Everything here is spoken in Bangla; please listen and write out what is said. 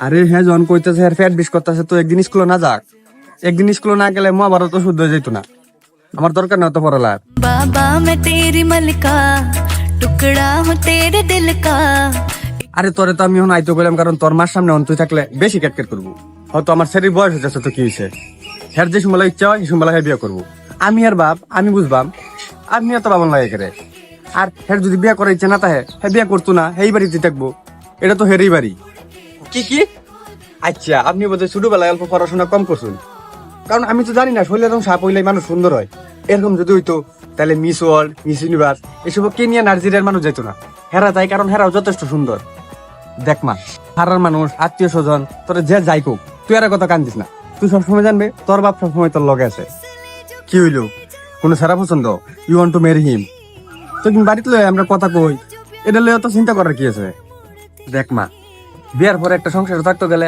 আরে হ্যাঁ, জন কইতেছে আর ফ্যাট বিষ করতেছে, তো একদিন স্কুলে না যাক। একদিন স্কুলে না গেলে মহাভারত তো শুদ্ধ হয়ে যেত না। আমার দরকার না তো পড়ালার। बाबा मैं तेरी मलका टुकड़ा हूँ तेरे दिल का। আরে তোরে তো আমি এখন আইতো বললাম, কারণ তোর মার সামনে তুই থাকলে বেশি ক্যাটকেট করবো। হয়তো আমার শরীর বয়স হয়ে যাচ্ছে, তো কি হয়েছে? হ্যার যে সময় ইচ্ছা হয় সেই সময় বিয়ে করবো। আমি আর বাপ আমি বুঝবাম, আমি এত বাবন লাগে করে। আর হ্যার যদি বিয়ে করার ইচ্ছা না থাকে, হ্যাঁ বিয়ে করতো না, এই বাড়িতে থাকবো। এটা তো হেরেই বাড়ি। কি কি? আচ্ছা, আপনি বোধহয় ছোটবেলায় অল্প পড়াশোনা কম করছেন, কারণ আমি তো জানি না শরীরে এরকম সাপ হইলে মানুষ সুন্দর হয়। এরকম যদি হইতো তাহলে মিস ওয়ার্ল্ড, মিস ইউনিভার্স এসব কেনিয়া নার্জিরিয়ার মানুষ যেত না। হেরা যায় কারণ হেরাও যথেষ্ট সুন্দর। দেখ মা, হারার মানুষ আত্মীয় স্বজন তোরা যে যাই কোক, তুই আর কথা কান্দিস না। তুই সবসময় জানবে তোর বাপ সবসময় তোর লগে আছে। কি হইলো? কোনো সারা পছন্দ? You want to marry him? তো তুমি বাড়িতে লয়ে আমরা কথা কই, এটা লয়ে তো চিন্তা করার কি আছে? দেখ মা, বিয়ার পরে একটা সংসার থাকতে গেলে